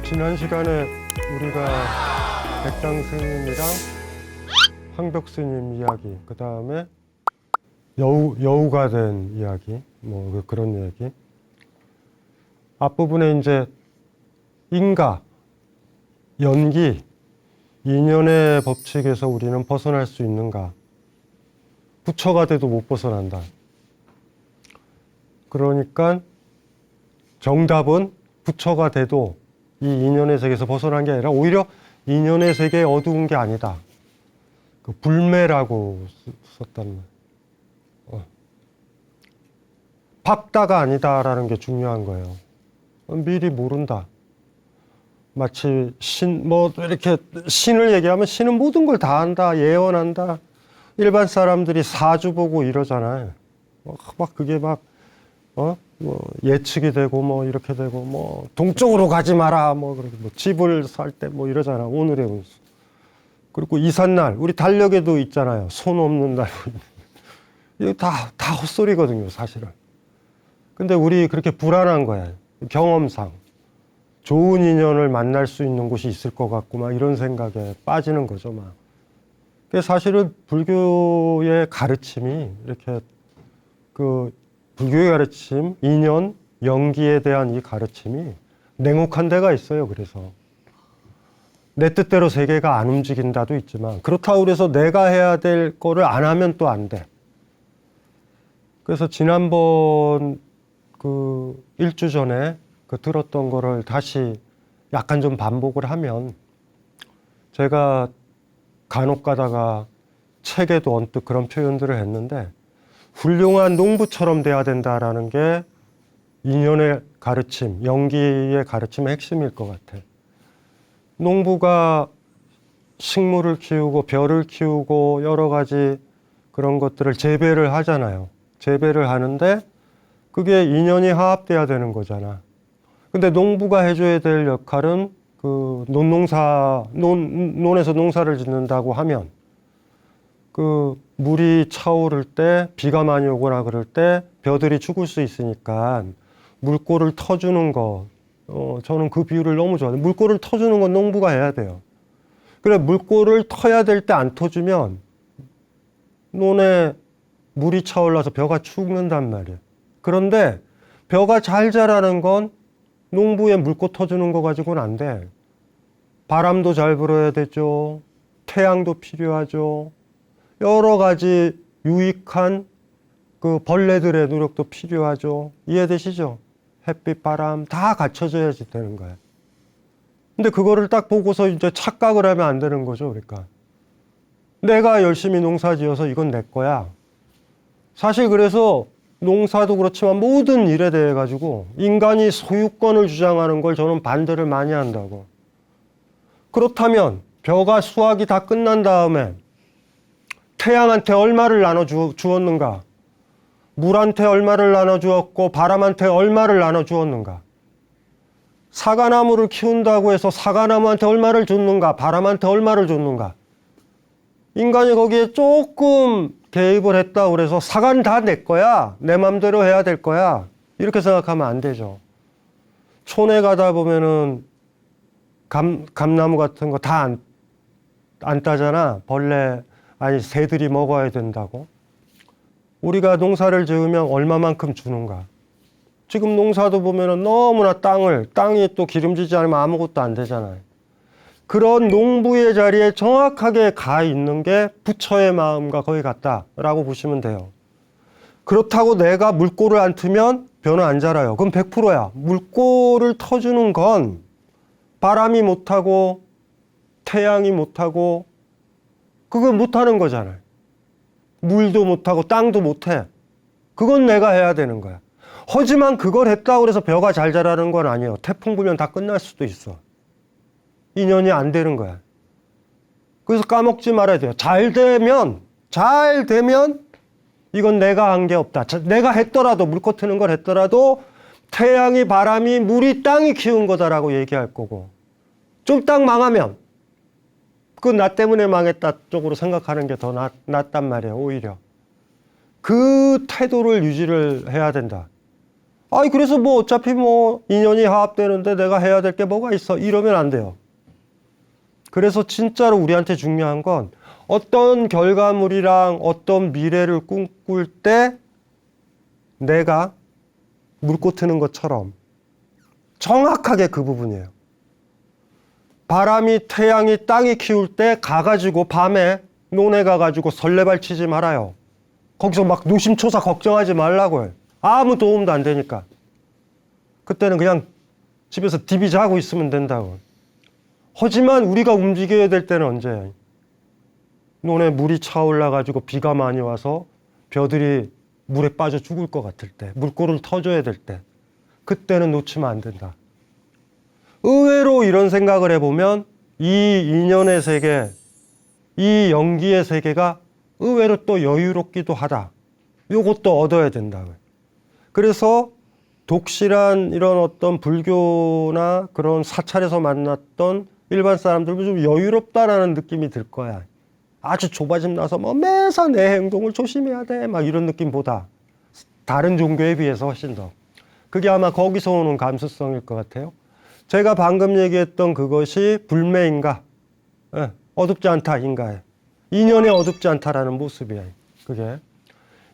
지난 시간에 우리가 백당 스님이랑 황벽 스님 이야기, 그 다음에 여우가 된 이야기, 뭐 그런 얘기. 앞부분에 이제 인과, 연기, 인연의 법칙에서 우리는 벗어날 수 있는가? 부처가 돼도 못 벗어난다. 그러니까 정답은 부처가 돼도 이 인연의 세계에서 벗어난 게 아니라 오히려 인연의 세계에 어두운 게 아니다. 그 불매라고 썼단 말. 박다가 아니다라는 게 중요한 거예요. 미리 모른다. 마치 이렇게 신을 얘기하면 신은 모든 걸 다 안다, 예언한다. 일반 사람들이 사주 보고 이러잖아요. 막 그게 예측이 되고 이렇게 되고 동쪽으로 가지 마라 집을 살 때 이러잖아. 오늘의 운수. 그리고 이삿날 우리 달력에도 있잖아요. 손 없는 날. 이거 다 헛소리거든요, 사실은. 근데 우리 그렇게 불안한 거야. 경험상 좋은 인연을 만날 수 있는 곳이 있을 것 같고 이런 생각에 빠지는 거죠. 사실은 불교의 가르침이 이렇게 불교의 가르침, 인연, 연기에 대한 이 가르침이 냉혹한 데가 있어요. 그래서 내 뜻대로 세계가 안 움직인다도 있지만 그렇다고 그래서 내가 해야 될 거를 안 하면 또 안 돼. 그래서 지난번 일주 전에 들었던 거를 다시 약간 좀 반복을 하면, 제가 간혹 가다가 책에도 언뜻 그런 표현들을 했는데, 훌륭한 농부처럼 돼야 된다라는 게 인연의 가르침, 연기의 가르침의 핵심일 것 같아. 농부가 식물을 키우고 벼를 키우고 여러 가지 그런 것들을 재배를 하잖아요. 재배를 하는데 그게 인연이 화합돼야 되는 거잖아. 근데 농부가 해줘야 될 역할은 논에서 농사를 짓는다고 하면 물이 차오를 때, 비가 많이 오거나 그럴 때 벼들이 죽을 수 있으니까 물꼬를 터주는 거, 저는 그 비유를 너무 좋아해요. 물꼬를 터주는 건 농부가 해야 돼요. 그래, 물꼬를 터야 될 때 안 터주면 논에 물이 차올라서 벼가 죽는단 말이에요. 그런데 벼가 잘 자라는 건 농부의 물꼬 터주는 거 가지고는 안 돼. 바람도 잘 불어야 되죠. 태양도 필요하죠. 여러 가지 유익한 벌레들의 노력도 필요하죠. 이해되시죠? 햇빛, 바람 다 갖춰져야지 되는 거예요. 근데 그거를 딱 보고서 이제 착각을 하면 안 되는 거죠. 그러니까 내가 열심히 농사 지어서 이건 내 거야. 사실 그래서 농사도 그렇지만 모든 일에 대해 가지고 인간이 소유권을 주장하는 걸 저는 반대를 많이 한다고. 그렇다면 벼가 수확이 다 끝난 다음에 태양한테 얼마를 나눠 주었는가? 물한테 얼마를 나눠 주었고 바람한테 얼마를 나눠 주었는가? 사과나무를 키운다고 해서 사과나무한테 얼마를 줬는가? 바람한테 얼마를 줬는가? 인간이 거기에 조금 개입을 했다고 그래서 사과는 다 내 거야. 내 맘대로 해야 될 거야. 이렇게 생각하면 안 되죠. 촌에 가다 보면은 감나무 같은 거 다 안 따잖아. 새들이 먹어야 된다고. 우리가 농사를 지으면 얼마만큼 주는가. 지금 농사도 보면은 너무나 땅이 또 기름지지 않으면 아무것도 안 되잖아요. 그런 농부의 자리에 정확하게 가 있는 게 부처의 마음과 거의 같다라고 보시면 돼요. 그렇다고 내가 물꼬를 안 트면 벼는 안 자라요. 그럼 100%야. 물꼬를 터주는 건 바람이 못하고 태양이 못하고 그걸 못하는 거잖아요. 물도 못하고 땅도 못해. 그건 내가 해야 되는 거야. 하지만 그걸 했다고 해서 벼가 잘 자라는 건 아니에요. 태풍 불면 다 끝날 수도 있어. 인연이 안 되는 거야. 그래서 까먹지 말아야 돼요. 잘 되면 이건 내가 한 게 없다. 내가 했더라도, 물꼬 트는 걸 했더라도 태양이, 바람이, 물이, 땅이 키운 거다라고 얘기할 거고, 좀 딱 망하면 나 때문에 망했다 쪽으로 생각하는 게 더 낫단 말이에요. 오히려 그 태도를 유지를 해야 된다. 아이, 그래서 뭐 어차피 뭐 인연이 화합되는데 내가 해야 될 게 뭐가 있어. 이러면 안 돼요. 그래서 진짜로 우리한테 중요한 건 어떤 결과물이랑 어떤 미래를 꿈꿀 때 내가 물꽃 트는 것처럼 정확하게 그 부분이에요. 바람이, 태양이, 땅이 키울 때 가가지고 밤에 논에 가가지고 설레발 치지 말아요. 거기서 막 노심초사 걱정하지 말라고요. 아무 도움도 안 되니까. 그때는 그냥 집에서 디비 자고 있으면 된다고. 하지만 우리가 움직여야 될 때는 언제예요? 논에 물이 차올라가지고 비가 많이 와서 벼들이 물에 빠져 죽을 것 같을 때, 물꼬를 터줘야 될 때, 그때는 놓치면 안 된다. 의외로 이런 생각을 해보면 이 인연의 세계, 이 연기의 세계가 의외로 또 여유롭기도 하다. 요것도 얻어야 된다. 그래서 독실한 이런 어떤 불교나 그런 사찰에서 만났던 일반 사람들도 좀 여유롭다라는 느낌이 들 거야. 아주 좁아짐 나서 뭐 매사 내 행동을 조심해야 돼. 막 이런 느낌보다 다른 종교에 비해서 훨씬 더. 그게 아마 거기서 오는 감수성일 것 같아요. 제가 방금 얘기했던 그것이 불매인가? 예, 어둡지 않다, 인가에. 인연에 어둡지 않다라는 모습이에요. 그게.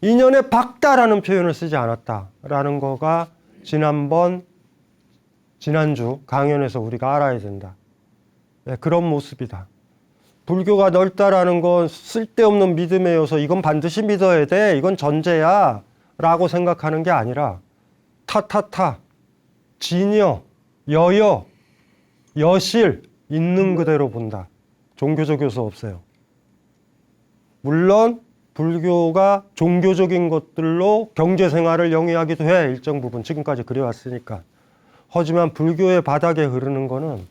인연에 밝다라는 표현을 쓰지 않았다라는 거가 지난주 강연에서 우리가 알아야 된다. 네, 그런 모습이다. 불교가 넓다라는 건 쓸데없는 믿음에 이어서 이건 반드시 믿어야 돼. 이건 전제야. 라고 생각하는 게 아니라 타타타, 진여, 여여, 여실 있는 그대로 본다. 종교적 요소 없어요. 물론 불교가 종교적인 것들로 경제생활을 영위하기도 해. 일정 부분 지금까지 그래왔으니까. 하지만 불교의 바닥에 흐르는 거는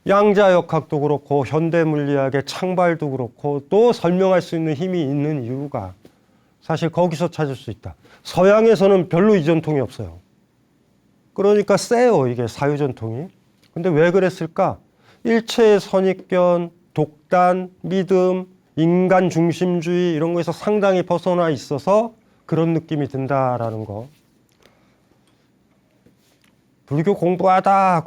양자역학도 그렇고 현대물리학의 창발도 그렇고 또 설명할 수 있는 힘이 있는 이유가 사실 거기서 찾을 수 있다. 서양에서는 별로 이 전통이 없어요. 그러니까 세요, 이게 사유전통이. 근데 왜 그랬을까? 일체의 선입견, 독단, 믿음, 인간 중심주의 이런 거에서 상당히 벗어나 있어서 그런 느낌이 든다라는 거. 불교 공부하다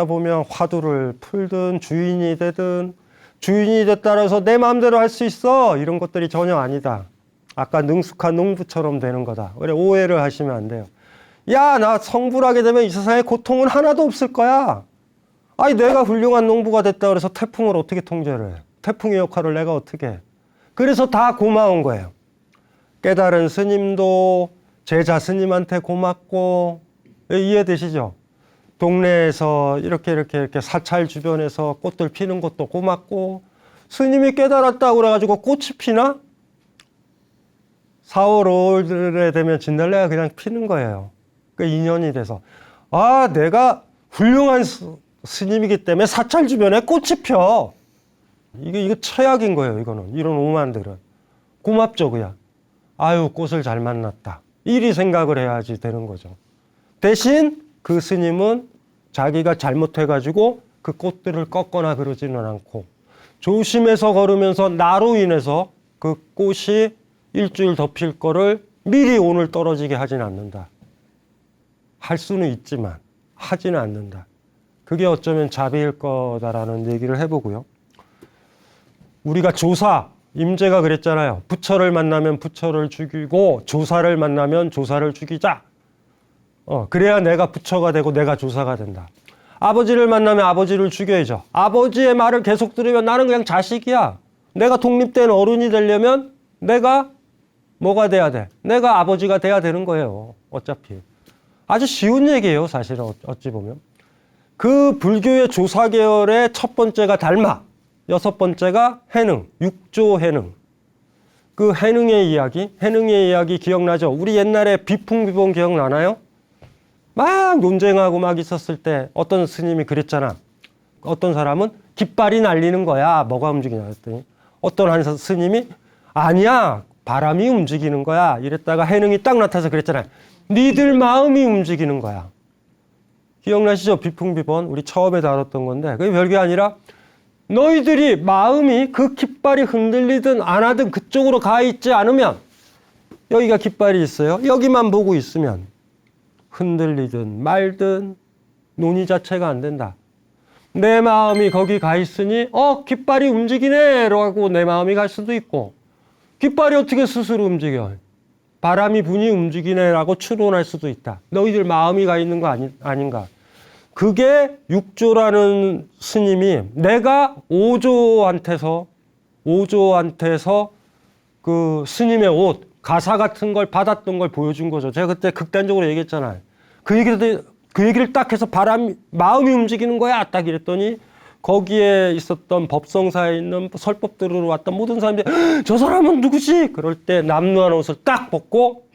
보면 화두를 풀든 주인이 되든 주인이 됐다 해서 내 마음대로 할 수 있어 이런 것들이 전혀 아니다. 아까 능숙한 농부처럼 되는 거다. 그래, 오해를 하시면 안 돼요. 야, 나 성불하게 되면 이 세상에 고통은 하나도 없을 거야. 아니, 내가 훌륭한 농부가 됐다 그래서 태풍을 어떻게 통제를 해? 태풍의 역할을 내가 어떻게 해? 그래서 다 고마운 거예요. 깨달은 스님도 제자 스님한테 고맙고, 이해되시죠? 동네에서 이렇게 사찰 주변에서 꽃들 피는 것도 고맙고, 스님이 깨달았다고 그래가지고 꽃이 피나? 4월, 5월에 되면 진달래가 그냥 피는 거예요. 그 인연이 돼서. 아, 내가 훌륭한 스님이기 때문에 사찰 주변에 꽃이 펴. 이거 최악인 거예요, 이거는. 이런 오만들은. 고맙죠, 그냥. 아유, 꽃을 잘 만났다. 이리 생각을 해야지 되는 거죠. 대신 그 스님은 자기가 잘못해가지고 그 꽃들을 꺾거나 그러지는 않고 조심해서 걸으면서 나로 인해서 그 꽃이 일주일 더 필 거를 미리 오늘 떨어지게 하진 않는다. 할 수는 있지만 하지는 않는다. 그게 어쩌면 자비일 거다라는 얘기를 해보고요. 우리가 조사, 임재가 그랬잖아요. 부처를 만나면 부처를 죽이고 조사를 만나면 조사를 죽이자. 그래야 내가 부처가 되고 내가 조사가 된다. 아버지를 만나면 아버지를 죽여야죠. 아버지의 말을 계속 들으면 나는 그냥 자식이야. 내가 독립된 어른이 되려면 내가 뭐가 돼야 돼? 내가 아버지가 돼야 되는 거예요. 어차피. 아주 쉬운 얘기예요. 사실은 어찌 보면. 그 불교의 조사 계열의 첫 번째가 달마, 여섯 번째가 해능, 육조 해능. 그 해능의 이야기 기억나죠? 우리 옛날에 비풍비봉 기억나나요? 막 논쟁하고 막 있었을 때 어떤 스님이 그랬잖아. 어떤 사람은 깃발이 날리는 거야. 뭐가 움직이냐 했더니 어떤 한 스님이 아니야. 바람이 움직이는 거야. 이랬다가 해능이 딱 나타나서 그랬잖아요. 니들 마음이 움직이는 거야. 기억나시죠? 비풍비번 우리 처음에 다뤘던 건데 그게 별게 아니라 너희들이 마음이 그 깃발이 흔들리든 안 하든 그쪽으로 가 있지 않으면 여기가 깃발이 있어요. 여기만 보고 있으면 흔들리든 말든 논의 자체가 안 된다. 내 마음이 거기 가 있으니 깃발이 움직이네 라고 내 마음이 갈 수도 있고, 깃발이 어떻게 스스로 움직여? 바람이 부니 움직이네 라고 추론할 수도 있다. 너희들 마음이 가 있는 거 아닌가? 그게 육조라는 스님이 내가 오조한테서 그 스님의 옷, 가사 같은 걸 받았던 걸 보여준 거죠. 제가 그때 극단적으로 얘기했잖아요. 그 얘기를 딱 해서 마음이 움직이는 거야. 딱 이랬더니 거기에 있었던 법성사에 있는 설법 들으러 왔던 모든 사람들이 저 사람은 누구지? 그럴 때 남루한 옷을 딱 벗고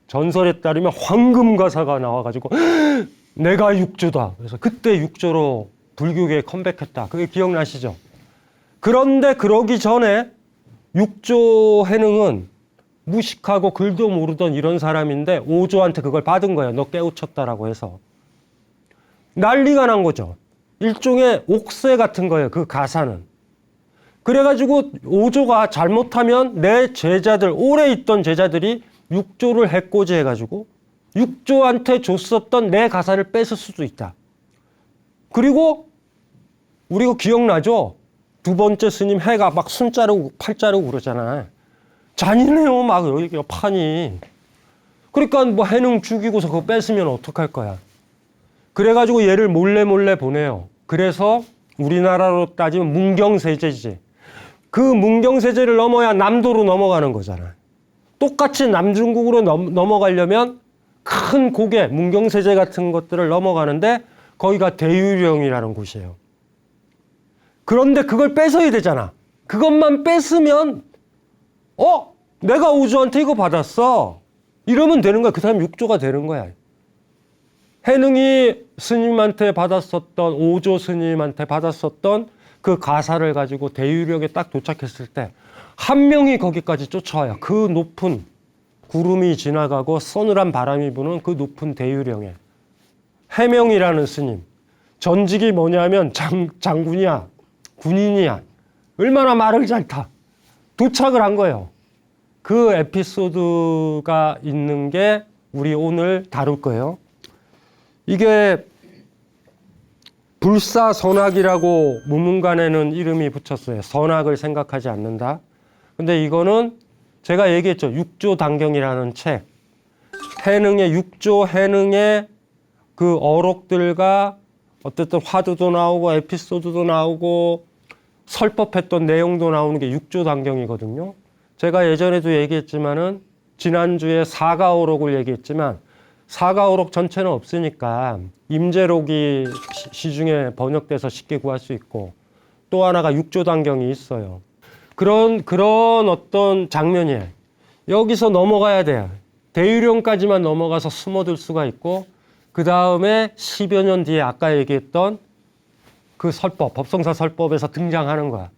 전설에 따르면 황금 가사가 나와가지고 내가 육조다. 그래서 그때 육조로 불교계에 컴백했다. 그게 기억나시죠? 그런데 그러기 전에 육조 해능은 무식하고 글도 모르던 이런 사람인데 오조한테 그걸 받은 거예요. 너 깨우쳤다라고 해서. 난리가 난 거죠. 일종의 옥새 같은 거예요. 그 가사는. 그래가지고 오조가 잘못하면 내 제자들, 오래 있던 제자들이 육조를 해코지 해가지고 육조한테 줬었던 내 가사를 뺏을 수도 있다. 그리고 우리가 기억나죠? 두 번째 스님 해가 막 손 자르고 팔 자르고 그러잖아요. 잔인해요. 막 여기가 판이. 그러니까 뭐 해능 죽이고서 그거 뺏으면 어떡할 거야. 그래가지고 얘를 몰래 보내요. 그래서 우리나라로 따지면 문경세제지. 그 문경세제를 넘어야 남도로 넘어가는 거잖아요. 똑같이 남중국으로 넘어가려면 큰 고개, 문경세제 같은 것들을 넘어가는데 거기가 대유령이라는 곳이에요. 그런데 그걸 뺏어야 되잖아. 그것만 뺏으면 내가 오조한테 이거 받았어. 이러면 되는 거야. 그 사람 육조가 되는 거야. 해능이 스님한테 받았었던, 오조 스님한테 받았었던 그 가사를 가지고 대유령에 딱 도착했을 때 한 명이 거기까지 쫓아와요. 그 높은 구름이 지나가고 서늘한 바람이 부는 그 높은 대유령에. 해명이라는 스님. 전직이 뭐냐면 장군이야. 군인이야. 얼마나 말을 잘 타. 도착을 한 거예요. 그 에피소드가 있는 게 우리 오늘 다룰 거예요. 이게 불사선악이라고 무문관에는 이름이 붙였어요. 선악을 생각하지 않는다. 근데 이거는 제가 얘기했죠. 육조단경이라는 책. 해능의 육조 해능의 그 어록들과 어쨌든 화두도 나오고 에피소드도 나오고 설법했던 내용도 나오는 게 육조단경이거든요. 제가 예전에도 얘기했지만은 지난주에 사가오록을 얘기했지만 사가오록 전체는 없으니까 임재록이 시중에 번역돼서 쉽게 구할 수 있고 또 하나가 육조단경이 있어요. 그런 어떤 장면이에요. 여기서 넘어가야 돼요. 대유령까지만 넘어가서 숨어들 수가 있고 그 다음에 10여 년 뒤에 아까 얘기했던 그 설법, 법성사 설법에서 등장하는 거야.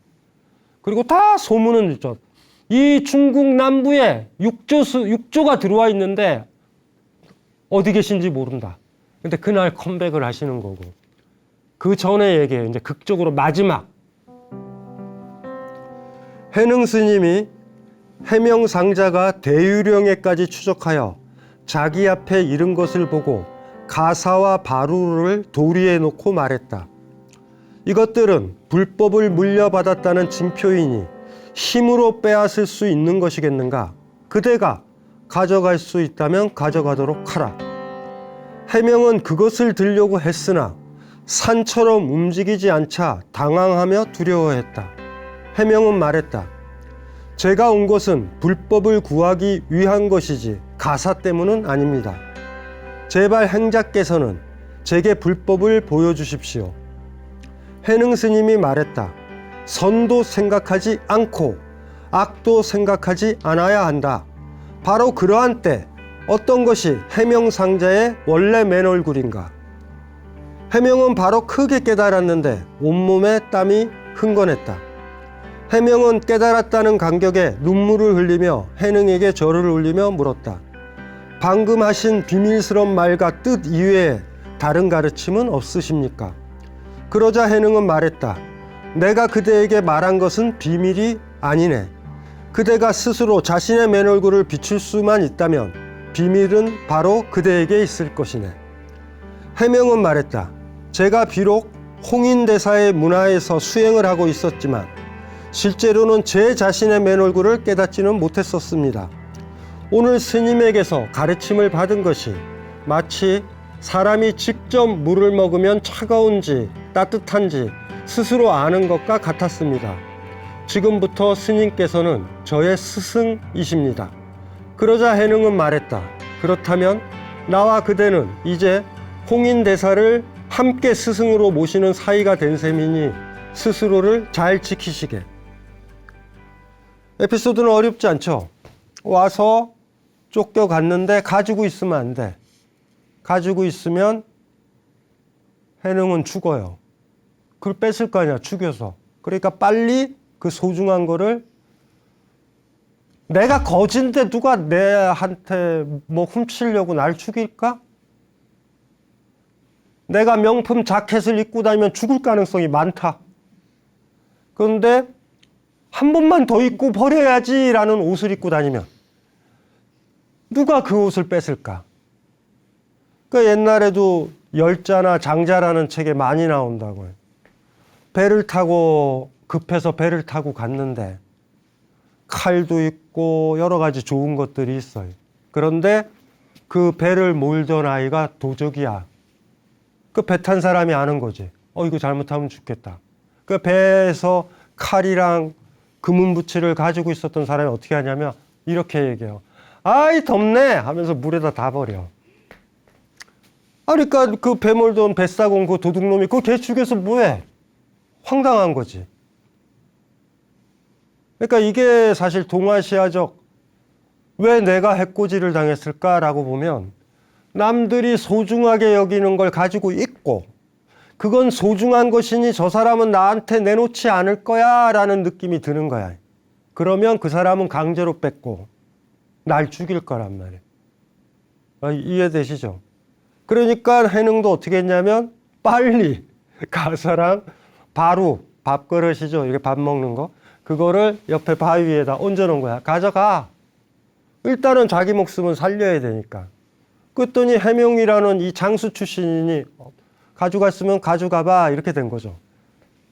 그리고 다 소문은 있죠. 이 중국 남부에 육조가 들어와 있는데 어디 계신지 모른다. 근데 그날 컴백을 하시는 거고. 그 전에 얘기해요. 이제 극적으로 마지막. 해능 스님이 해명상자가 대유령에까지 추적하여 자기 앞에 이른 것을 보고 가사와 바루를 도리에 놓고 말했다. 이것들은 불법을 물려받았다는 징표이니 힘으로 빼앗을 수 있는 것이겠는가? 그대가 가져갈 수 있다면 가져가도록 하라. 해명은 그것을 들려고 했으나 산처럼 움직이지 않자 당황하며 두려워했다. 해명은 말했다. 제가 온 것은 불법을 구하기 위한 것이지 가사 때문은 아닙니다. 제발 행자께서는 제게 불법을 보여주십시오. 해능 스님이 말했다. 선도 생각하지 않고 악도 생각하지 않아야 한다. 바로 그러한 때 어떤 것이 해명상자의 원래 맨얼굴인가? 해명은 바로 크게 깨달았는데 온몸에 땀이 흥건했다. 해명은 깨달았다는 감격에 눈물을 흘리며 해능에게 절을 올리며 물었다. 방금 하신 비밀스러운 말과 뜻 이외에 다른 가르침은 없으십니까? 그러자 해능은 말했다. 내가 그대에게 말한 것은 비밀이 아니네. 그대가 스스로 자신의 맨얼굴을 비출 수만 있다면 비밀은 바로 그대에게 있을 것이네. 해명은 말했다. 제가 비록 홍인대사의 문화에서 수행을 하고 있었지만 실제로는 제 자신의 맨얼굴을 깨닫지는 못했었습니다. 오늘 스님에게서 가르침을 받은 것이 마치 사람이 직접 물을 먹으면 차가운지 따뜻한지 스스로 아는 것과 같았습니다. 지금부터 스님께서는 저의 스승이십니다. 그러자 해능은 말했다. 그렇다면 나와 그대는 이제 홍인대사를 함께 스승으로 모시는 사이가 된 셈이니 스스로를 잘 지키시게. 에피소드는 어렵지 않죠? 와서 쫓겨갔는데 가지고 있으면 안 돼. 가지고 있으면 해능은 죽어요. 그걸 뺏을 거 아니야, 죽여서. 그러니까 빨리 그 소중한 거를, 내가 거진데 누가 내한테 뭐 훔치려고 날 죽일까? 내가 명품 자켓을 입고 다니면 죽을 가능성이 많다. 그런데 한 번만 더 입고 버려야지라는 옷을 입고 다니면 누가 그 옷을 뺏을까? 그 옛날에도 열자나 장자라는 책에 많이 나온다고요. 배를 타고 급해서 배를 타고 갔는데 칼도 있고 여러 가지 좋은 것들이 있어요. 그런데 그 배를 몰던 아이가 도적이야. 그 배 탄 사람이 아는 거지. 이거 잘못하면 죽겠다. 그 배에서 칼이랑 금은부치를 가지고 있었던 사람이 어떻게 하냐면 이렇게 얘기해요. 아이 덥네 하면서 물에다 다 버려. 그러니까 그 배 몰던 뱃사공 그 도둑놈이 그 개 죽여서 뭐해? 황당한 거지. 그러니까 이게 사실 동아시아적 왜 내가 해코지를 당했을까라고 보면 남들이 소중하게 여기는 걸 가지고 있고 그건 소중한 것이니 저 사람은 나한테 내놓지 않을 거야 라는 느낌이 드는 거야. 그러면 그 사람은 강제로 뺏고 날 죽일 거란 말이에요. 이해되시죠? 그러니까 해능도 어떻게 했냐면 빨리 가사랑 바로 밥그릇이죠. 이게 밥 먹는 거. 그거를 옆에 바위 위에다 얹어놓은 거야. 가져가. 일단은 자기 목숨은 살려야 되니까. 그랬더니 해명이라는 이 장수 출신이 가져갔으면 가져가봐 이렇게 된 거죠.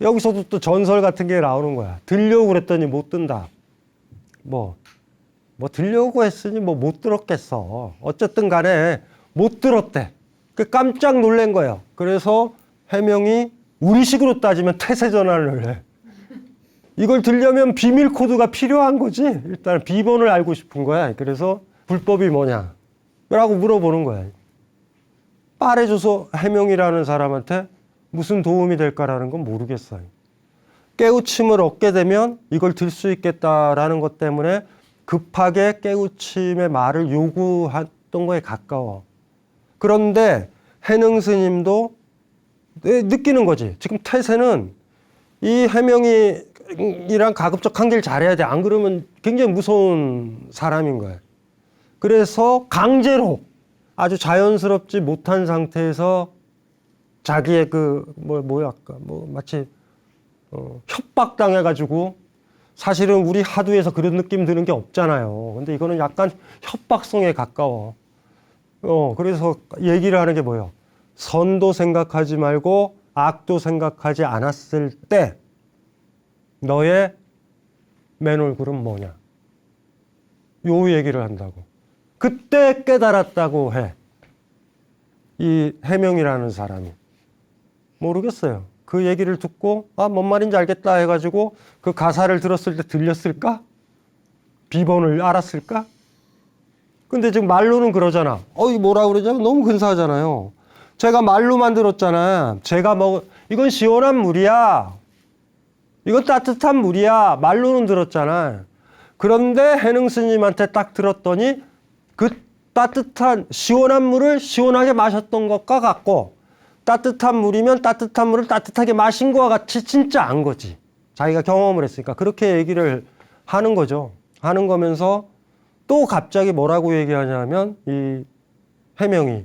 여기서도 또 전설 같은 게 나오는 거야. 들려오고 그랬더니 못 든다. 뭐 들려오고 했으니 못 들었겠어. 어쨌든 간에 못 들었대. 깜짝 놀란 거예요. 그래서 해명이 우리식으로 따지면 태세 전환을 해. 이걸 들려면 비밀 코드가 필요한 거지. 일단 비번을 알고 싶은 거야. 그래서 불법이 뭐냐? 라고 물어보는 거야. 빨해줘서 해명이라는 사람한테 무슨 도움이 될까라는 건 모르겠어요. 깨우침을 얻게 되면 이걸 들 수 있겠다라는 것 때문에 급하게 깨우침의 말을 요구했던 거에 가까워. 그런데 해능 스님도 느끼는 거지. 지금 태세는 이 해명이랑 가급적 관계를 잘해야 돼. 안 그러면 굉장히 무서운 사람인 거야. 그래서 강제로 아주 자연스럽지 못한 상태에서 자기의 마치 협박당해가지고 사실은 우리 하두에서 그런 느낌 드는 게 없잖아요. 근데 이거는 약간 협박성에 가까워. 그래서 얘기를 하는 게 뭐예요? 선도 생각하지 말고 악도 생각하지 않았을 때 너의 맨얼굴은 뭐냐? 요 얘기를 한다고. 그때 깨달았다고 해. 이 해명이라는 사람이. 모르겠어요. 그 얘기를 듣고 뭔 말인지 알겠다 해가지고 그 가사를 들었을 때 들렸을까? 비번을 알았을까? 근데 지금 말로는 그러잖아. 이 뭐라 그러냐면 너무 근사하잖아요. 제가 말로만 들었잖아. 이건 시원한 물이야. 이건 따뜻한 물이야. 말로는 들었잖아. 그런데 해능 스님한테 딱 들었더니 그 따뜻한 시원한 물을 시원하게 마셨던 것과 같고 따뜻한 물이면 따뜻한 물을 따뜻하게 마신 것과 같이 진짜 안 거지. 자기가 경험을 했으니까 그렇게 얘기를 하는 거죠. 하는 거면서 또 갑자기 뭐라고 얘기하냐면 이 해명이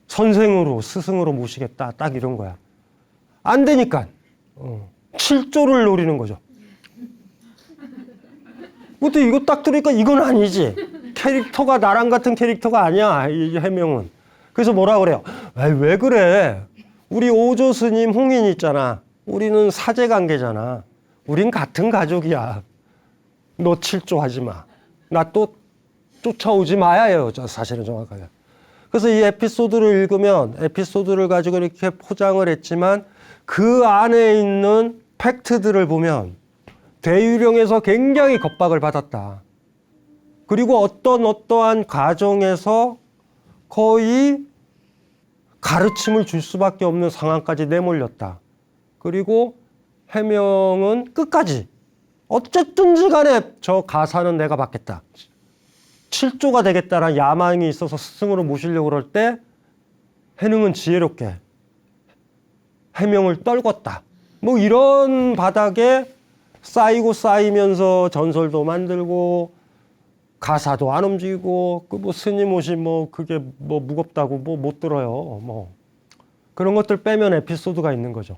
선생으로 스승으로 모시겠다 딱 이런 거야. 안 되니까 7조를 노리는 거죠. 근데 이거 딱 들으니까 이건 아니지. 캐릭터가 나랑 같은 캐릭터가 아니야, 이 해명은. 그래서 뭐라 그래요? 에이, 왜 그래? 우리 오조 스님 홍인 있잖아. 우리는 사제 관계잖아. 우린 같은 가족이야. 너 칠조하지 마. 나 또 쫓아오지 마야 해요. 사실은 정확하게. 그래서 이 에피소드를 읽으면 에피소드를 가지고 이렇게 포장을 했지만 그 안에 있는 팩트들을 보면 대유령에서 굉장히 겁박을 받았다. 그리고 어떠한 가정에서 거의 가르침을 줄 수밖에 없는 상황까지 내몰렸다. 그리고 해명은 끝까지 어쨌든지 간에 저 가사는 내가 받겠다. 7조가 되겠다라는 야망이 있어서 스승으로 모시려고 그럴 때 해능은 지혜롭게 해명을 떨궜다. 뭐 이런 바닥에 쌓이고 쌓이면서 전설도 만들고 가사도 안 움직이고 그 뭐 스님 옷이 뭐 그게 뭐 무겁다고 뭐 못 들어요. 뭐 그런 것들 빼면 에피소드가 있는 거죠.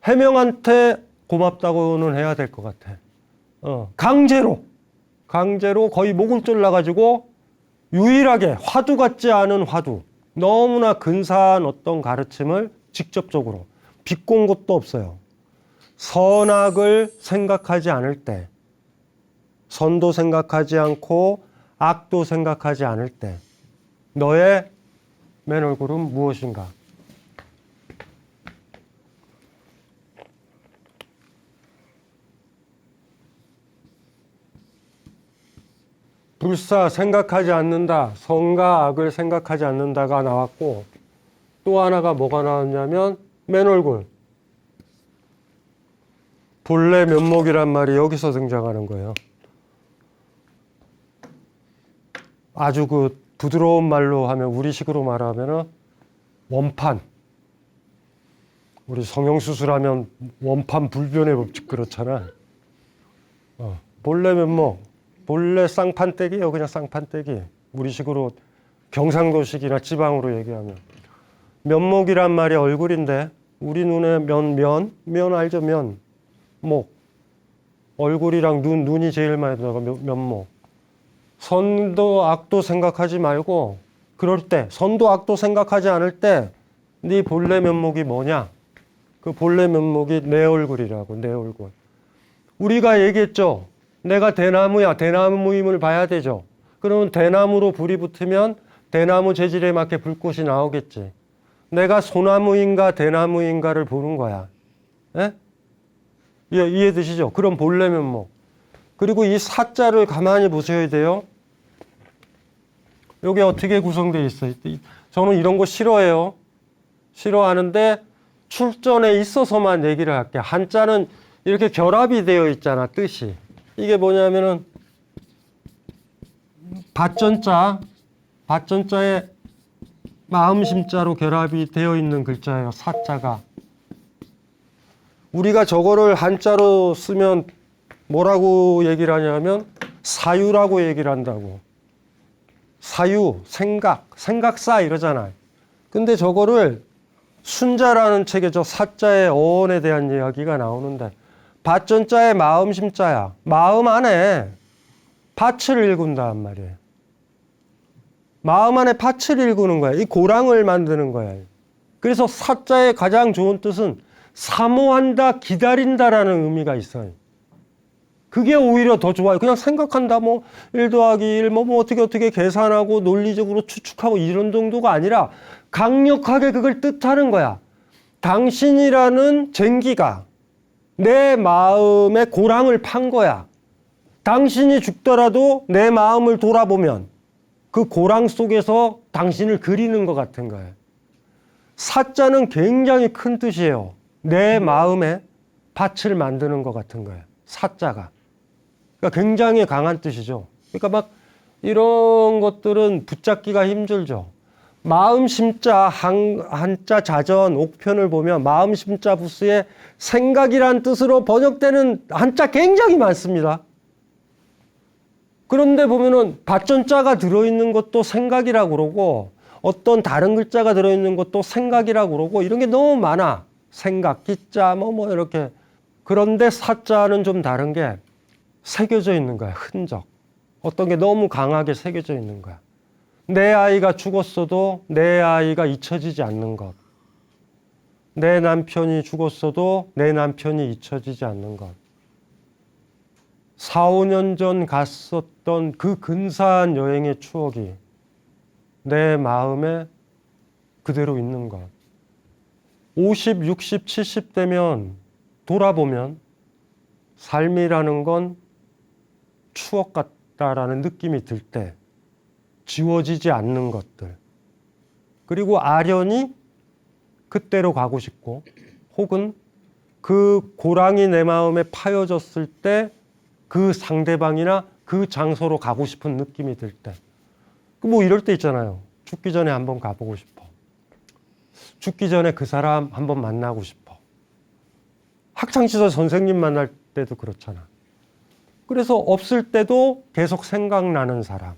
해명한테 고맙다고는 해야 될 것 같아. 강제로 거의 목을 졸라가지고 유일하게 화두 같지 않은 화두, 너무나 근사한 어떤 가르침을 직접적으로 비꼰 것도 없어요. 선악을 생각하지 않을 때, 선도 생각하지 않고 악도 생각하지 않을 때 너의 맨 얼굴은 무엇인가? 불사 생각하지 않는다, 선과 악을 생각하지 않는다가 나왔고 또 하나가 뭐가 나왔냐면 맨 얼굴, 본래 면목이란 말이 여기서 등장하는 거예요. 아주 그 부드러운 말로 하면 우리식으로 말하면은 원판. 우리 성형수술하면 원판 불변의 법칙 그렇잖아. 본래 면목, 본래 쌍판떼기예요. 그냥 쌍판떼기. 우리식으로 경상도식이나 지방으로 얘기하면 면목이란 말이 얼굴인데 우리 눈에 면 알죠? 목. 얼굴이랑 눈이 제일 많이 들어가 면목. 선도 악도 생각하지 말고 그럴 때 선도 악도 생각하지 않을 때 네 본래 면목이 뭐냐? 그 본래 면목이 내 얼굴이라고. 내 얼굴. 우리가 얘기했죠. 내가 대나무야. 대나무임을 봐야 되죠. 그러면 대나무로 불이 붙으면 대나무 재질에 맞게 불꽃이 나오겠지. 내가 소나무인가 대나무인가를 보는 거야. 예? 이해되시죠? 그럼 본래 면목. 그리고 이 사자를 가만히 보셔야 돼요. 여기 어떻게 구성되어 있어요? 저는 이런 거 싫어해요. 싫어하는데 출전에 있어서만 얘기를 할게요. 한자는 이렇게 결합이 되어 있잖아, 뜻이. 이게 뭐냐면은 밭전자에 마음심자로 결합이 되어 있는 글자예요. 사자가. 우리가 저거를 한자로 쓰면 뭐라고 얘기를 하냐면 사유라고 얘기를 한다고. 사유, 생각사 이러잖아요. 근데 저거를 순자라는 책에 저 사자의 어원에 대한 이야기가 나오는데 밭전자의 마음심자야. 마음 안에 밭을 일군단 말이에요. 마음 안에 밭을 일구는 거야. 이 고랑을 만드는 거야. 그래서 사자의 가장 좋은 뜻은 사모한다, 기다린다라는 의미가 있어요. 그게 오히려 더 좋아요. 그냥 생각한다, 1 더하기 1, 어떻게 계산하고 논리적으로 추측하고 이런 정도가 아니라 강력하게 그걸 뜻하는 거야. 당신이라는 쟁기가 내 마음의 고랑을 판 거야. 당신이 죽더라도 내 마음을 돌아보면 그 고랑 속에서 당신을 그리는 것 같은 거예요. 사자는 굉장히 큰 뜻이에요. 내 마음에 밭을 만드는 것 같은 거예요. 사자가. 그러니까 굉장히 강한 뜻이죠. 그러니까 막 이런 것들은 붙잡기가 힘들죠. 마음심자 한자 자전 옥편을 보면 마음심자 부스에 생각이란 뜻으로 번역되는 한자 굉장히 많습니다. 그런데 보면은 밭전자가 들어있는 것도 생각이라고 그러고 어떤 다른 글자가 들어있는 것도 생각이라고 그러고 이런 게 너무 많아. 생각, 기자, 이렇게. 그런데 사자는 좀 다른 게 새겨져 있는 거야. 흔적. 어떤 게 너무 강하게 새겨져 있는 거야. 내 아이가 죽었어도 내 아이가 잊혀지지 않는 것. 내 남편이 죽었어도 내 남편이 잊혀지지 않는 것. 4, 5년 전 갔었던 그 근사한 여행의 추억이 내 마음에 그대로 있는 것. 50, 60, 70 되면 돌아보면 삶이라는 건 추억 같다라는 느낌이 들 때 지워지지 않는 것들. 그리고 아련히 그때로 가고 싶고 혹은 그 고랑이 내 마음에 파여졌을 때 그 상대방이나 그 장소로 가고 싶은 느낌이 들 때. 뭐 이럴 때 있잖아요. 죽기 전에 한번 가보고 싶어. 죽기 전에 그 사람 한번 만나고 싶어. 학창시절 선생님 만날 때도 그렇잖아. 그래서 없을 때도 계속 생각나는 사람.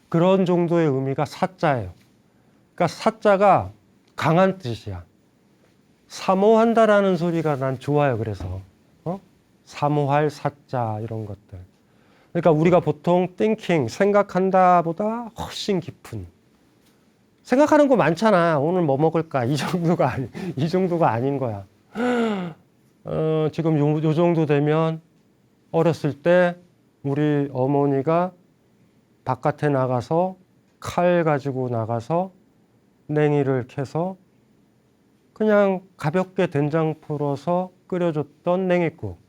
그런 정도의 의미가 사자예요. 그러니까 사자가 강한 뜻이야. 사모한다라는 소리가 난 좋아요. 그래서 사모할 사자 이런 것들. 그러니까 우리가 보통 thinking, 생각한다 보다 훨씬 깊은. 생각하는 거 많잖아. 오늘 뭐 먹을까? 이 정도가 아닌 거야. 지금 요 정도 되면 어렸을 때 우리 어머니가 바깥에 나가서 칼 가지고 나가서 냉이를 캐서 그냥 가볍게 된장 풀어서 끓여줬던 냉이국.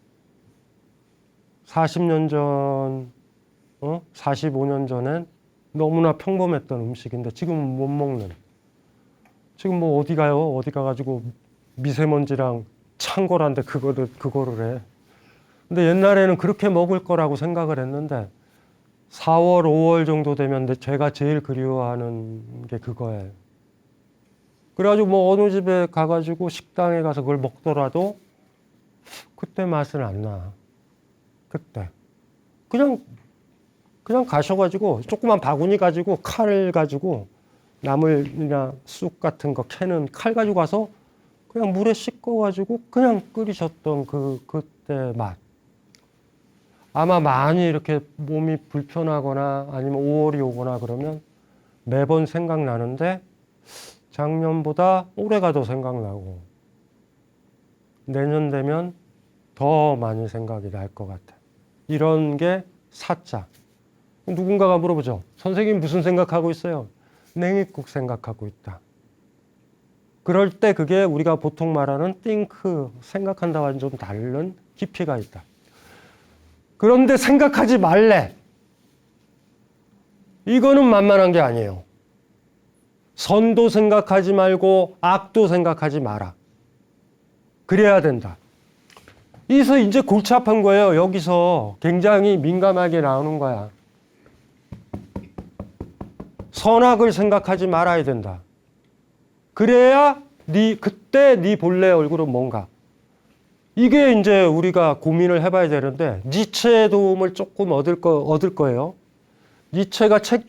40년 전, 45년 전엔 너무나 평범했던 음식인데 지금은 못 먹는. 지금 뭐 어디 가요? 어디 가가지고 미세먼지랑 찬 거란데 그거를 해. 근데 옛날에는 그렇게 먹을 거라고 생각을 했는데 4월, 5월 정도 되면 제가 제일 그리워하는 게 그거예요. 그래가지고 뭐 어느 집에 가가지고 식당에 가서 그걸 먹더라도 그때 맛은 안 나. 그때. 그냥 가셔가지고 조그만 바구니 가지고 칼 가지고 나물이나 쑥 같은 거 캐는 칼 가지고 가서 그냥 물에 씻어가지고 그냥 끓이셨던 그때 맛. 아마 많이 이렇게 몸이 불편하거나 아니면 5월이 오거나 그러면 매번 생각나는데 작년보다 올해가 더 생각나고 내년 되면 더 많이 생각이 날 것 같아. 이런 게 사자. 누군가가 물어보죠. 선생님 무슨 생각하고 있어요? 냉이국 생각하고 있다. 그럴 때 그게 우리가 보통 말하는 think, 생각한다와는 좀 다른 깊이가 있다. 그런데 생각하지 말래. 이거는 만만한 게 아니에요. 선도 생각하지 말고 악도 생각하지 마라. 그래야 된다. 여기서 이제 골치 아픈 거예요. 여기서 굉장히 민감하게 나오는 거야. 선악을 생각하지 말아야 된다. 그래야 그때 네 본래 얼굴은 뭔가. 이게 이제 우리가 고민을 해봐야 되는데 니체의 도움을 조금 얻을 거예요. 니체의 책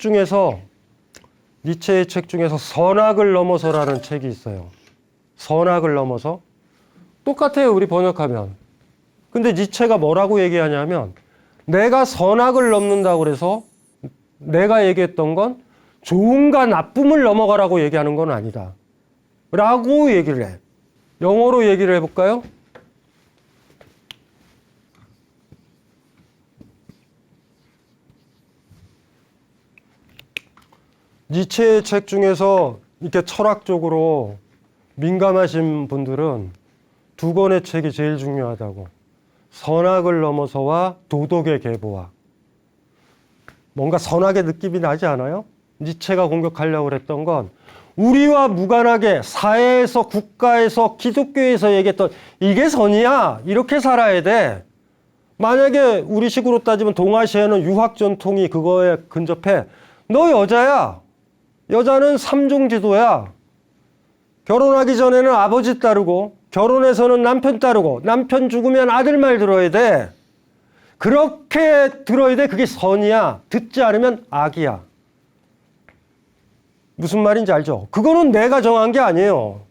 중에서 선악을 넘어서라는 책이 있어요. 선악을 넘어서. 똑같아요. 우리 번역하면. 근데 니체가 뭐라고 얘기하냐면 내가 선악을 넘는다고 그래서 내가 얘기했던 건 좋음과 나쁨을 넘어가라고 얘기하는 건 아니다. 라고 얘기를 해. 영어로 얘기를 해볼까요? 니체의 책 중에서 이렇게 철학적으로 민감하신 분들은 두 권의 책이 제일 중요하다고. 선악을 넘어서와 도덕의 계보와. 뭔가 선악의 느낌이 나지 않아요? 니체가 공격하려고 했던 건 우리와 무관하게 사회에서, 국가에서, 기독교에서 얘기했던 이게 선이야. 이렇게 살아야 돼. 만약에 우리식으로 따지면 동아시아는 유학 전통이 그거에 근접해. 너 여자야. 여자는 삼종지도야. 결혼하기 전에는 아버지 따르고 결혼해서는 남편 따르고 남편 죽으면 아들 말 들어야 돼. 그렇게 들어야 돼. 그게 선이야. 듣지 않으면 악이야. 무슨 말인지 알죠? 그거는 내가 정한 게 아니에요.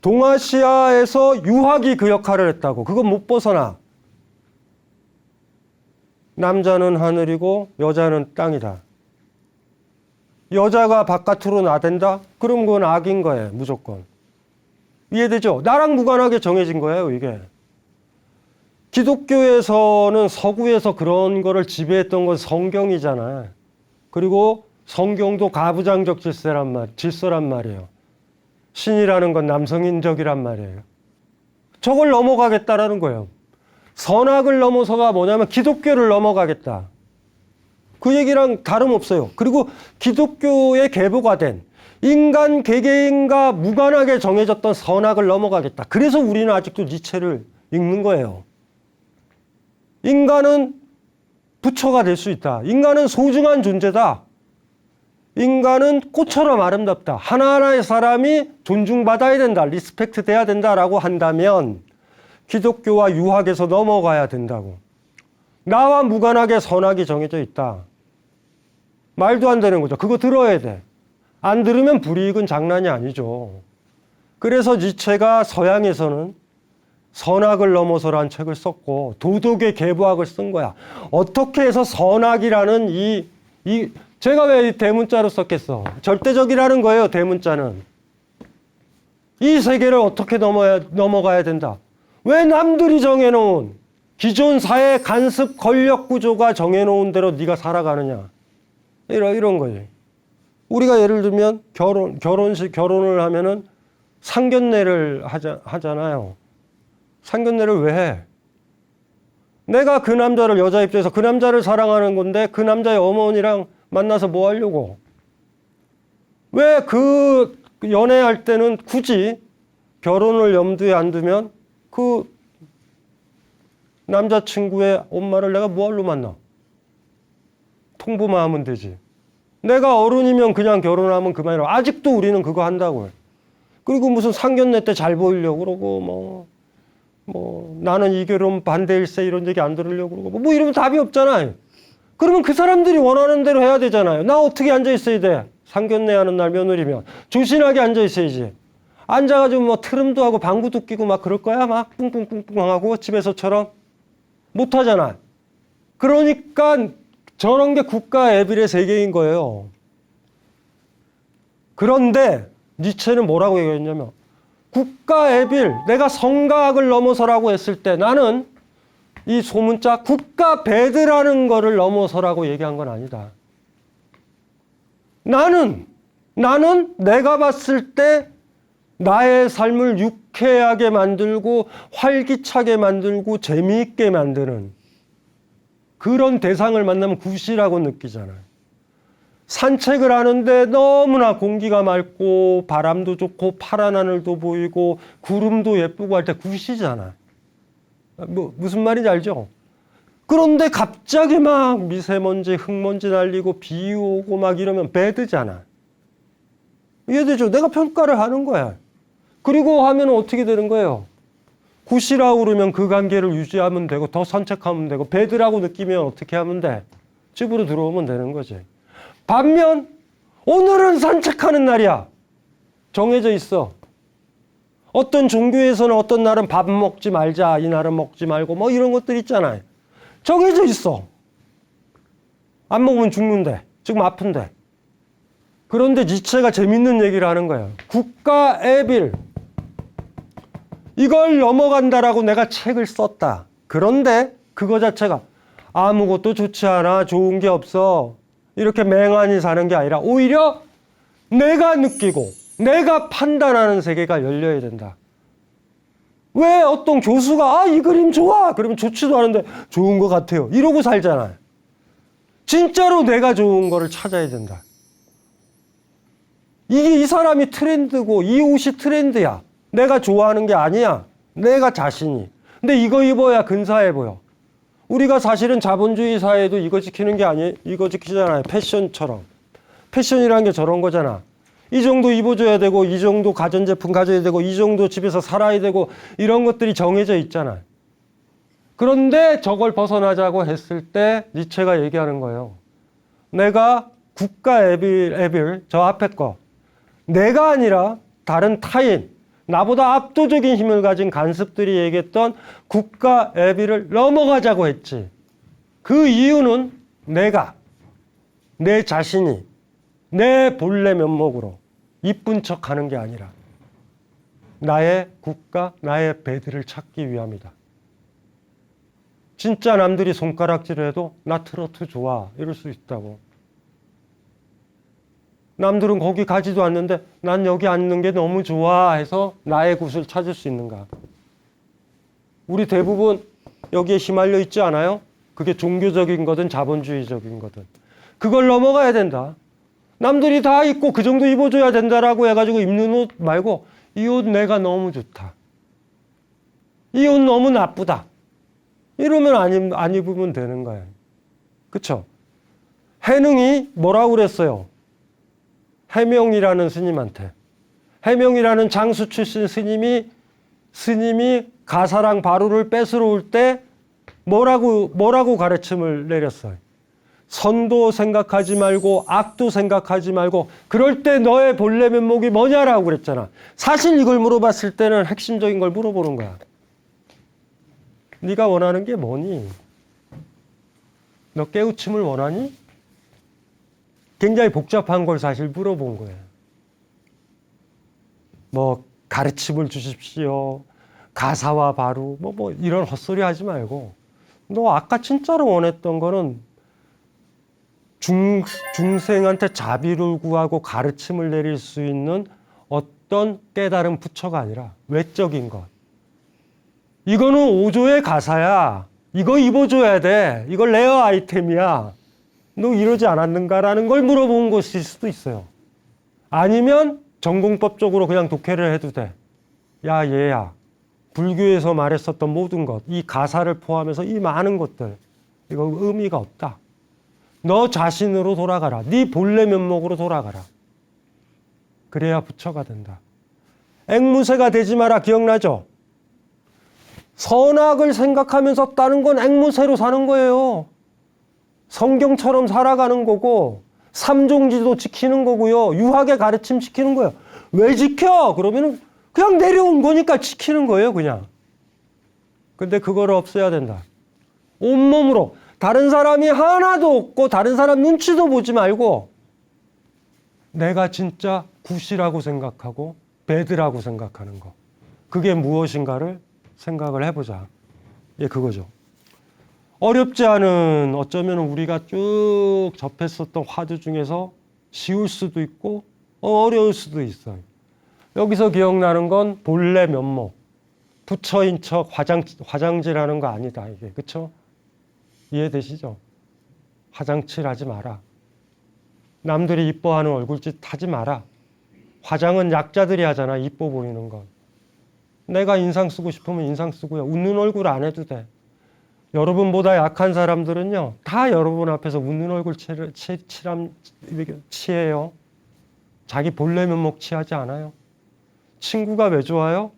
동아시아에서 유학이 그 역할을 했다고. 그건 못 벗어나. 남자는 하늘이고 여자는 땅이다. 여자가 바깥으로 나댄다? 그럼 그건 악인 거예요. 무조건. 이해되죠? 나랑 무관하게 정해진 거예요. 이게. 기독교에서는 서구에서 그런 거를 지배했던 건 성경이잖아요. 그리고 성경도 가부장적 질서란 말이에요. 신이라는 건 남성인적이란 말이에요. 저걸 넘어가겠다라는 거예요. 선악을 넘어서가 뭐냐면 기독교를 넘어가겠다. 그 얘기랑 다름없어요. 그리고 기독교의 계보가 된 인간 개개인과 무관하게 정해졌던 선악을 넘어가겠다. 그래서 우리는 아직도 니체를 읽는 거예요. 인간은 부처가 될 수 있다. 인간은 소중한 존재다. 인간은 꽃처럼 아름답다. 하나하나의 사람이 존중받아야 된다. 리스펙트 돼야 된다라고 한다면 기독교와 유학에서 넘어가야 된다고. 나와 무관하게 선악이 정해져 있다. 말도 안 되는 거죠. 그거 들어야 돼. 안 들으면 불이익은 장난이 아니죠. 그래서 니체가 서양에서는 선악을 넘어서라는 책을 썼고 도덕의 계보학을 쓴 거야. 어떻게 해서 선악이라는 제가 왜 이 대문자로 썼겠어? 절대적이라는 거예요. 대문자는. 이 세계를 어떻게 넘어가야 된다. 왜 남들이 정해놓은 기존 사회 간섭 권력 구조가 정해놓은 대로 네가 살아가느냐. 이런 거지. 우리가 예를 들면 결혼을 하면은 상견례를 하잖아요. 상견례를 왜 해? 내가 그 남자를 여자 입장에서 그 남자를 사랑하는 건데 그 남자의 어머니랑 만나서 뭐 하려고? 왜 그 연애할 때는 굳이 결혼을 염두에 안 두면 그 남자친구의 엄마를 내가 뭐 하러 만나? 통보만 하면 되지. 내가 어른이면 그냥 결혼하면 그만이라고. 아직도 우리는 그거 한다고요. 그리고 무슨 상견례 때 잘 보이려고 그러고 나는 이 결혼 반대일세 이런 얘기 안 들으려고 그러고 뭐 이러면 답이 없잖아요. 그러면 그 사람들이 원하는 대로 해야 되잖아요. 나 어떻게 앉아 있어야 돼? 상견례 하는 날 며느리면 조신하게 앉아 있어야지. 앉아가지고 뭐 트름도 하고 방구도 끼고 막 그럴 거야? 막 뿡뿡뿡뿡 하고 집에서처럼 못 하잖아. 그러니까 저런 게 국가 애빌의 세계인 거예요. 그런데 니체는 뭐라고 얘기했냐면 국가 애빌, 내가 성가학을 넘어서라고 했을 때 나는 이 소문자 국가 배드라는 거를 넘어서라고 얘기한 건 아니다. 나는 내가 봤을 때 나의 삶을 유쾌하게 만들고 활기차게 만들고 재미있게 만드는 그런 대상을 만나면 굿이라고 느끼잖아요. 산책을 하는데 너무나 공기가 맑고 바람도 좋고 파란 하늘도 보이고 구름도 예쁘고 할 때 굿이잖아요. 무슨 말인지 알죠? 그런데 갑자기 막 미세먼지, 흙먼지 날리고 비 오고 막 이러면 배드잖아. 이해되죠? 내가 평가를 하는 거야. 그리고 하면 어떻게 되는 거예요? 굿이라고 그러면 그 관계를 유지하면 되고 더 산책하면 되고 배드라고 느끼면 어떻게 하면 돼? 집으로 들어오면 되는 거지. 반면 오늘은 산책하는 날이야. 정해져 있어. 어떤 종교에서는 어떤 날은 밥 먹지 말자, 이 날은 먹지 말고 뭐 이런 것들 있잖아요. 정해져 있어. 안 먹으면 죽는데, 지금 아픈데. 그런데 니체가 재밌는 얘기를 하는 거예요. 국가 애빌. 이걸 넘어간다라고 내가 책을 썼다. 그런데 그거 자체가 아무것도 좋지 않아, 좋은 게 없어. 이렇게 맹하니 사는 게 아니라 오히려 내가 느끼고 내가 판단하는 세계가 열려야 된다. 왜 어떤 교수가 이 그림 좋아 그러면 좋지도 않은데 좋은 것 같아요 이러고 살잖아요. 진짜로 내가 좋은 거를 찾아야 된다. 이 사람이 트렌드고 이 옷이 트렌드야. 내가 좋아하는 게 아니야. 내가 자신이. 근데 이거 입어야 근사해 보여. 우리가 사실은 자본주의 사회도 이거 지키는 게 아니에요. 이거 지키잖아요. 패션처럼. 패션이라는 게 저런 거잖아. 이 정도 입어줘야 되고 이 정도 가전제품 가져야 되고 이 정도 집에서 살아야 되고 이런 것들이 정해져 있잖아. 그런데 저걸 벗어나자고 했을 때 니체가 얘기하는 거예요. 내가 국가 애빌 저 앞에 거 내가 아니라 다른 타인 나보다 압도적인 힘을 가진 간섭들이 얘기했던 국가 애빌을 넘어가자고 했지. 그 이유는 내가, 내 자신이 내 본래 면목으로 이쁜 척 하는 게 아니라 나의 국가, 나의 배들을 찾기 위함이다. 진짜 남들이 손가락질해도 나 트로트 좋아 이럴 수 있다고. 남들은 거기 가지도 않는데 난 여기 앉는 게 너무 좋아 해서 나의 곳을 찾을 수 있는가. 우리 대부분 여기에 휘말려 있지 않아요? 그게 종교적인 거든 자본주의적인 거든. 그걸 넘어가야 된다. 남들이 다 입고 그 정도 입어줘야 된다라고 해가지고 입는 옷 말고 이 옷 내가 너무 좋다. 이 옷 너무 나쁘다. 이러면 안 입으면 되는 거예요. 그쵸? 해능이 뭐라고 그랬어요? 해명이라는 스님한테. 해명이라는 장수 출신 스님이 가사랑 바루를 뺏으러 올 때 뭐라고 가르침을 내렸어요? 선도 생각하지 말고 악도 생각하지 말고 그럴 때 너의 본래 면목이 뭐냐라고 그랬잖아. 사실 이걸 물어봤을 때는 핵심적인 걸 물어보는 거야. 네가 원하는 게 뭐니? 너 깨우침을 원하니? 굉장히 복잡한 걸 사실 물어본 거예요. 뭐 가르침을 주십시오. 가사와 바루 뭐 이런 헛소리 하지 말고 너 아까 진짜로 원했던 거는 중생한테 자비를 구하고 가르침을 내릴 수 있는 어떤 깨달은 부처가 아니라 외적인 것. 이거는 5조의 가사야. 이거 입어줘야 돼. 이걸 레어 아이템이야. 너 이러지 않았는가라는 걸 물어본 것일 수도 있어요. 아니면 전공법적으로 그냥 독해를 해도 돼. 야 얘야. 불교에서 말했었던 모든 것, 이 가사를 포함해서 이 많은 것들, 이거 의미가 없다. 너 자신으로 돌아가라. 네 본래 면목으로 돌아가라. 그래야 부처가 된다. 앵무새가 되지 마라. 기억나죠? 선악을 생각하면서 다른 건 앵무새로 사는 거예요. 성경처럼 살아가는 거고 삼종지도 지키는 거고요. 유학의 가르침 지키는 거예요. 왜 지켜? 그러면 그냥 내려온 거니까 지키는 거예요. 그냥. 근데 그거를 없애야 된다. 온몸으로 다른 사람이 하나도 없고 다른 사람 눈치도 보지 말고 내가 진짜 굿이라고 생각하고 배드라고 생각하는 거. 그게 무엇인가를 생각을 해보자. 예, 그거죠. 어렵지 않은 어쩌면 우리가 쭉 접했었던 화두 중에서 쉬울 수도 있고 어려울 수도 있어요. 여기서 기억나는 건 본래 면목. 부처인 척 화장질하는 거 아니다. 이게 그쵸? 이해되시죠? 화장칠하지 마라. 남들이 이뻐하는 얼굴짓 하지 마라. 화장은 약자들이 하잖아. 이뻐 보이는 건. 내가 인상 쓰고 싶으면 인상 쓰고요. 웃는 얼굴 안 해도 돼. 여러분보다 약한 사람들은요. 다 여러분 앞에서 웃는 얼굴 취해요. 자기 본래 면목 취하지 않아요. 친구가 왜 좋아요?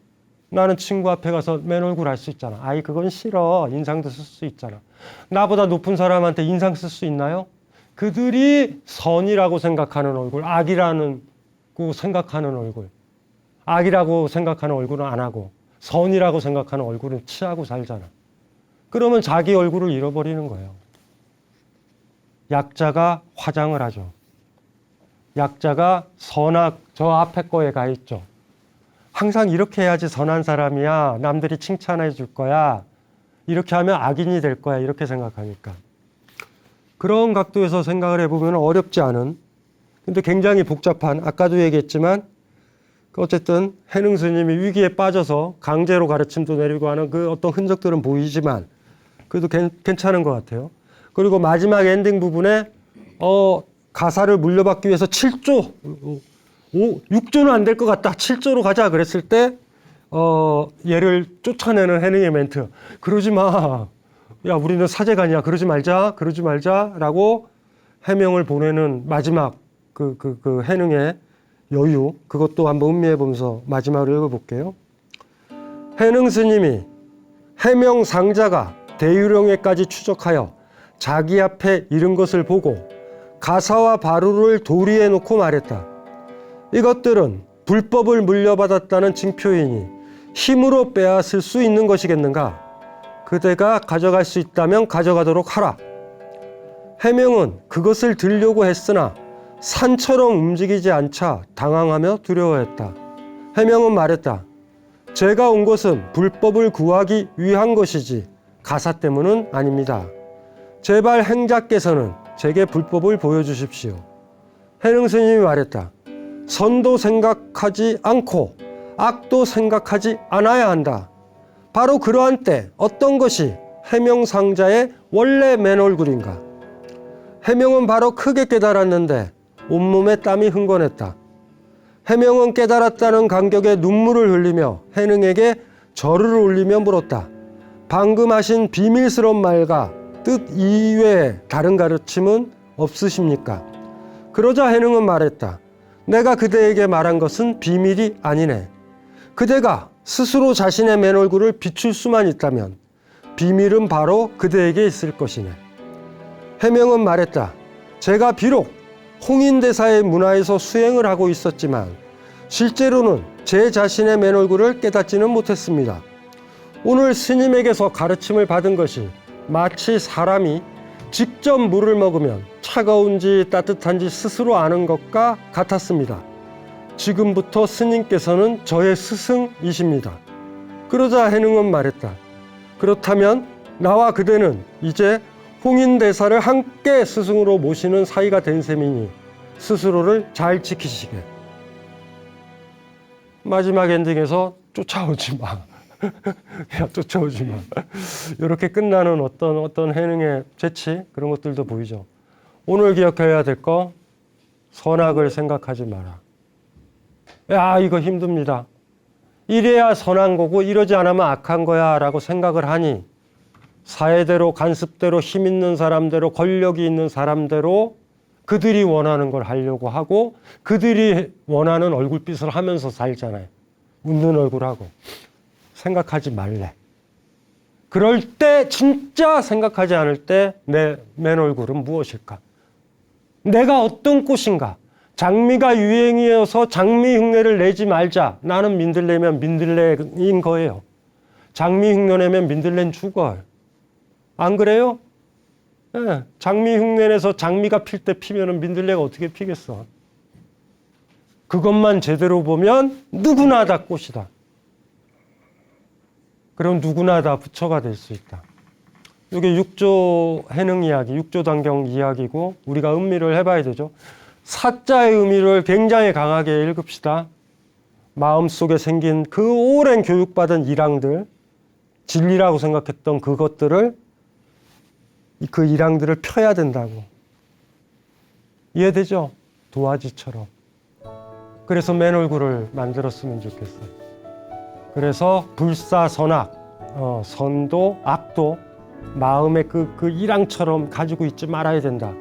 나는 친구 앞에 가서 맨 얼굴 할 수 있잖아. 아이 그건 싫어. 인상도 쓸 수 있잖아. 나보다 높은 사람한테 인상 쓸 수 있나요? 그들이 선이라고 생각하는 얼굴, 악이라고 생각하는 얼굴. 악이라고 생각하는 얼굴은 안 하고 선이라고 생각하는 얼굴은 취하고 살잖아. 그러면 자기 얼굴을 잃어버리는 거예요. 약자가 화장을 하죠. 약자가 선악 저 앞에 거에 가 있죠. 항상 이렇게 해야지 선한 사람이야. 남들이 칭찬해 줄 거야. 이렇게 하면 악인이 될 거야. 이렇게 생각하니까. 그런 각도에서 생각을 해보면 어렵지 않은, 근데 굉장히 복잡한, 아까도 얘기했지만 어쨌든 해능 스님이 위기에 빠져서 강제로 가르침도 내리고 하는 그 어떤 흔적들은 보이지만 그래도 괜찮은 것 같아요. 그리고 마지막 엔딩 부분에 가사를 물려받기 위해서 7조, 6조는 안 될 것 같다. 7조로 가자 그랬을 때 얘를 쫓아내는 해능의 멘트. 그러지 마. 야 우리는 사제간이야. 그러지 말자라고 해명을 보내는 마지막 그 해능의 여유, 그것도 한번 음미해 보면서 마지막으로 읽어볼게요. 해능 스님이 해명 상자가 대유령에까지 추적하여 자기 앞에 이른 것을 보고 가사와 바루를 도리에 놓고 말했다. 이것들은 불법을 물려받았다는 징표이니 힘으로 빼앗을 수 있는 것이겠는가? 그대가 가져갈 수 있다면 가져가도록 하라. 해명은 그것을 들려고 했으나 산처럼 움직이지 않자 당황하며 두려워했다. 해명은 말했다. 제가 온 것은 불법을 구하기 위한 것이지 가사 때문은 아닙니다. 제발 행자께서는 제게 불법을 보여주십시오. 해능 스님이 말했다. 선도 생각하지 않고 악도 생각하지 않아야 한다. 바로 그러한 때 어떤 것이 해명상자의 원래 맨얼굴인가? 해명은 바로 크게 깨달았는데 온몸에 땀이 흥건했다. 해명은 깨달았다는 감격에 눈물을 흘리며 해능에게 절을 올리며 물었다. 방금 하신 비밀스러운 말과 뜻 이외에 다른 가르침은 없으십니까? 그러자 해능은 말했다. 내가 그대에게 말한 것은 비밀이 아니네. 그대가 스스로 자신의 맨얼굴을 비출 수만 있다면 비밀은 바로 그대에게 있을 것이네. 해명은 말했다. 제가 비록 홍인대사의 문화에서 수행을 하고 있었지만 실제로는 제 자신의 맨얼굴을 깨닫지는 못했습니다. 오늘 스님에게서 가르침을 받은 것이 마치 사람이 직접 물을 먹으면 차가운지 따뜻한지 스스로 아는 것과 같았습니다. 지금부터 스님께서는 저의 스승이십니다. 그러자 해능은 말했다. 그렇다면 나와 그대는 이제 홍인대사를 함께 스승으로 모시는 사이가 된 셈이니 스스로를 잘 지키시게. 마지막 엔딩에서 쫓아오지 마. 야, 쫓아오지 마. 이렇게 끝나는 어떤 해능의 재치, 그런 것들도 보이죠. 오늘 기억해야 될 거, 선악을 생각하지 마라. 야, 이거 힘듭니다. 이래야 선한 거고 이러지 않으면 악한 거야 라고 생각을 하니 사회대로, 간습대로, 힘 있는 사람대로, 권력이 있는 사람대로 그들이 원하는 걸 하려고 하고 그들이 원하는 얼굴빛을 하면서 살잖아요. 웃는 얼굴하고. 생각하지 말래. 그럴 때 진짜 생각하지 않을 때 내 맨얼굴은 무엇일까? 내가 어떤 꽃인가? 장미가 유행이어서 장미 흉내를 내지 말자. 나는 민들레면 민들레인 거예요. 장미 흉내 내면 민들레는 죽어요. 안 그래요? 네, 장미 흉내 내서 장미가 필 때 피면은 민들레가 어떻게 피겠어? 그것만 제대로 보면 누구나 다 꽃이다. 그럼 누구나 다 부처가 될 수 있다. 이게 육조 해능 이야기, 육조 단경 이야기고 우리가 의미를 해봐야 되죠. 사자의 의미를 굉장히 강하게 읽읍시다. 마음속에 생긴 그 오랜 교육받은 일항들, 진리라고 생각했던 그것들을, 그 일항들을 펴야 된다고. 이해되죠? 도화지처럼. 그래서 맨얼굴을 만들었으면 좋겠어요. 그래서 불사선악, 선도, 악도 마음의 그 일항처럼 가지고 있지 말아야 된다.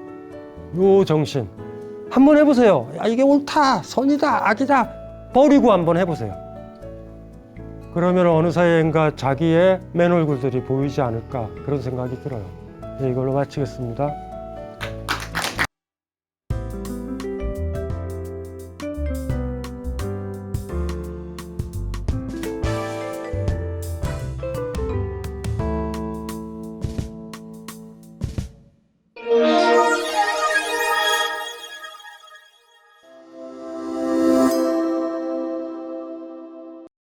요 정신 한번 해보세요. 야, 이게 옳다, 선이다, 악이다 버리고 한번 해보세요. 그러면 어느 사이인가 자기의 맨얼굴들이 보이지 않을까 그런 생각이 들어요. 네, 이걸로 마치겠습니다.